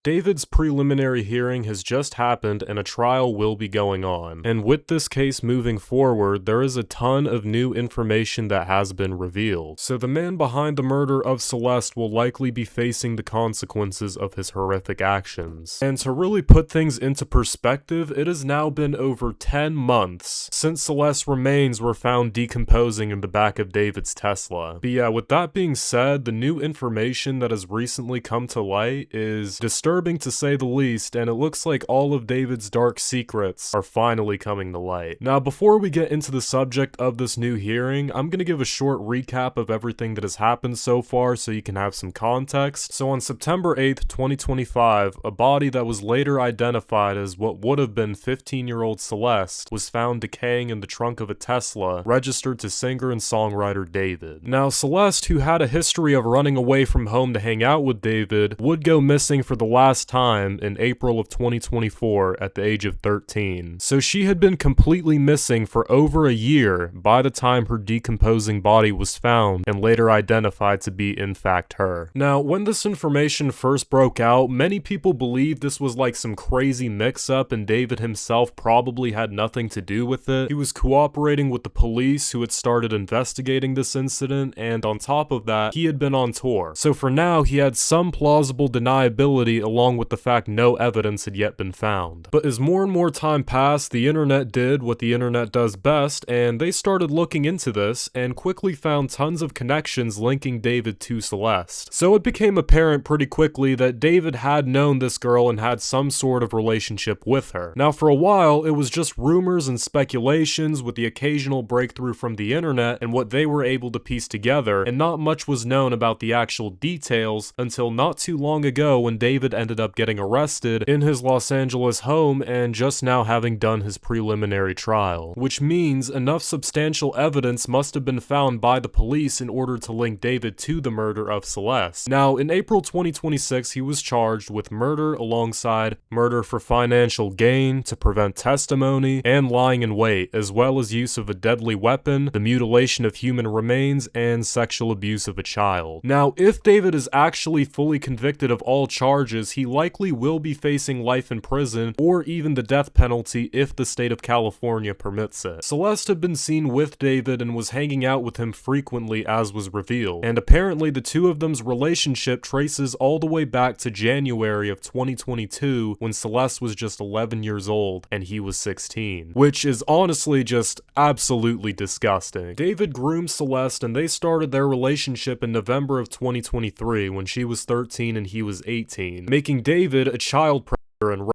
David's preliminary hearing has just happened and a trial will be going on. And with this case moving forward, there is a ton of new information that has been revealed. So the man behind the murder of Celeste will likely be facing the consequences of his horrific actions. And to really put things into perspective, it has now been over 10 months since Celeste's remains were found decomposing in the back of David's Tesla. But yeah, with that being said, the new information that has recently come to light is disturbing to say the least, and it looks like all of David's dark secrets are finally coming to light. Now, before we get into the subject of this new hearing, I'm gonna give a short recap of everything that has happened so far so you can have some context. So on September 8th, 2025, a body that was later identified as what would have been 15-year-old Celeste was found decaying in the trunk of a Tesla registered to singer and songwriter David. Now, Celeste, who had a history of running away from home to hang out with David, would go missing for the last time in April of 2024 at the age of 13. So she had been completely missing for over a year by the time her decomposing body was found and later identified to be in fact her. Now, when this information first broke out, many people believed this was like some crazy mix-up and David himself probably had nothing to do with it. He was cooperating with the police who had started investigating this incident, and on top of that, he had been on tour. So for now, he had some plausible deniability along with the fact no evidence had yet been found. But as more and more time passed, the internet did what the internet does best, and they started looking into this and quickly found tons of connections linking David to Celeste. So it became apparent pretty quickly that David had known this girl and had some sort of relationship with her. Now, for a while, it was just rumors and speculations with the occasional breakthrough from the internet and what they were able to piece together, and not much was known about the actual details until not too long ago when David ended up getting arrested in his Los Angeles home and just now having done his preliminary trial. Which means enough substantial evidence must have been found by the police in order to link David to the murder of Celeste. Now, in April 2026, he was charged with murder alongside murder for financial gain, to prevent testimony, and lying in wait, as well as use of a deadly weapon, the mutilation of human remains, and sexual abuse of a child. Now, if David is actually fully convicted of all charges, he likely will be facing life in prison or even the death penalty if the state of California permits it. Celeste had been seen with David and was hanging out with him frequently, as was revealed, and apparently the two of them's relationship traces all the way back to January of 2022 when Celeste was just 11 years old and he was 16, which is honestly just absolutely disgusting. David groomed Celeste and they started their relationship in November of 2023 when she was 13 and he was 18, making David a child predator and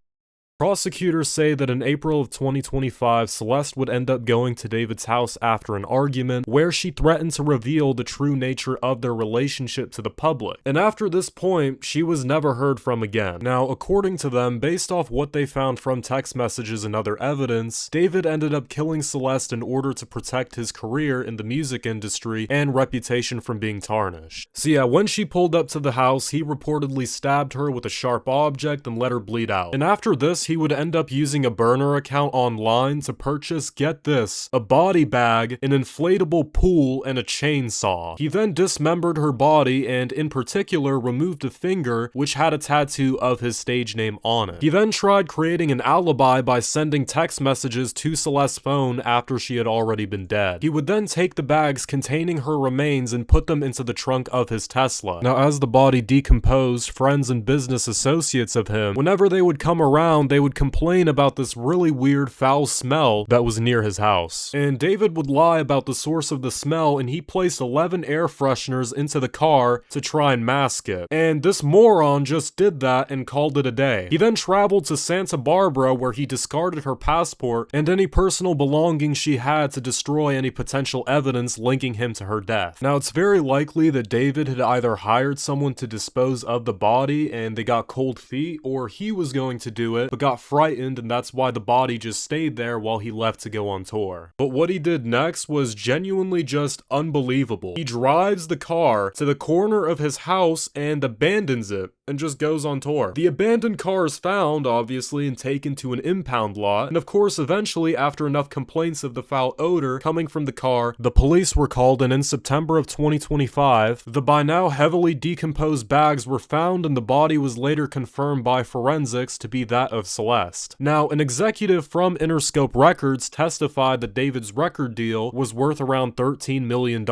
prosecutors say that in April of 2025, Celeste would end up going to David's house after an argument where she threatened to reveal the true nature of their relationship to the public. And after this point, she was never heard from again. Now, according to them, based off what they found from text messages and other evidence, David ended up killing Celeste in order to protect his career in the music industry and reputation from being tarnished. So yeah, when she pulled up to the house, he reportedly stabbed her with a sharp object and let her bleed out. And after this, he would end up using a burner account online to purchase, get this, a body bag, an inflatable pool, and a chainsaw. He then dismembered her body and in particular removed a finger which had a tattoo of his stage name on it. He then tried creating an alibi by sending text messages to Celeste's phone after she had already been dead. He would then take the bags containing her remains and put them into the trunk of his Tesla. Now, as the body decomposed, friends and business associates of him, whenever they would come around, they would complain about this really weird foul smell that was near his house. And David would lie about the source of the smell, and he placed 11 air fresheners into the car to try and mask it. And this moron just did that and called it a day. He then traveled to Santa Barbara where he discarded her passport and any personal belongings she had to destroy any potential evidence linking him to her death. Now, it's very likely that David had either hired someone to dispose of the body and they got cold feet, or he was going to do it but got frightened and that's why the body just stayed there while he left to go on tour. But what he did next was genuinely just unbelievable. He drives the car to the corner of his house and abandons it and just goes on tour. The abandoned car is found, obviously, and taken to an impound lot, and of course, eventually, after enough complaints of the foul odor coming from the car, the police were called, and in September of 2025, the by now heavily decomposed bags were found, and the body was later confirmed by forensics to be that of Celeste. Now, an executive from Interscope Records testified that David's record deal was worth around $13 million,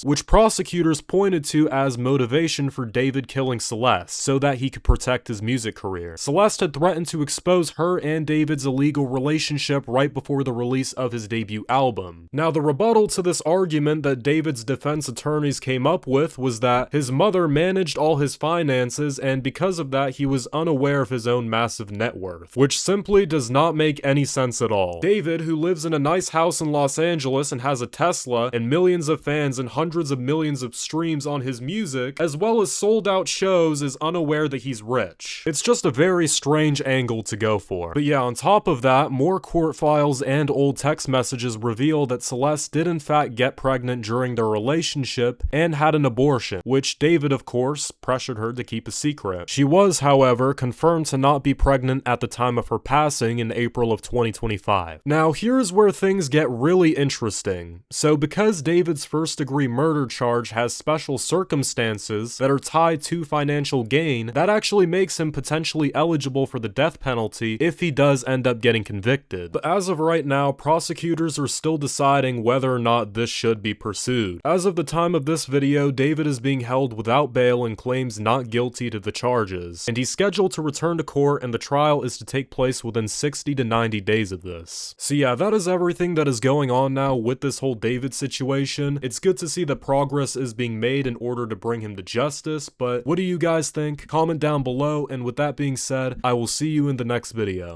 which prosecutors pointed to as motivation for David killing Celeste, so that he could protect his music career. Celeste had threatened to expose her and David's illegal relationship right before the release of his debut album. Now, the rebuttal to this argument that David's defense attorneys came up with was that his mother managed all his finances, and because of that, he was unaware of his own massive net worth, which simply does not make any sense at all. David, who lives in a nice house in Los Angeles and has a Tesla and millions of fans and hundreds of millions of streams on his music, as well as sold out shows, is unaware that he's rich. It's just a very strange angle to go for. But yeah, on top of that, more court files and old text messages reveal that Celeste did in fact get pregnant during their relationship and had an abortion, which David, of course, pressured her to keep a secret. She was, however, confirmed to not be pregnant at the time of her passing in April of 2025. Now, here's where things get really interesting. So, because David's first-degree murder charge has special circumstances that are tied to financial gain, that actually makes him potentially eligible for the death penalty if he does end up getting convicted. But as of right now, prosecutors are still deciding whether or not this should be pursued. As of the time of this video, David is being held without bail and claims not guilty to the charges, and he's scheduled to return to court, and the trial is to take place within 60 to 90 days of this. So yeah, that is everything that is going on now with this whole David situation. It's good to see that progress is being made in order to bring him to justice, but what do you guys think? Comment down below, and with that being said, I will see you in the next video.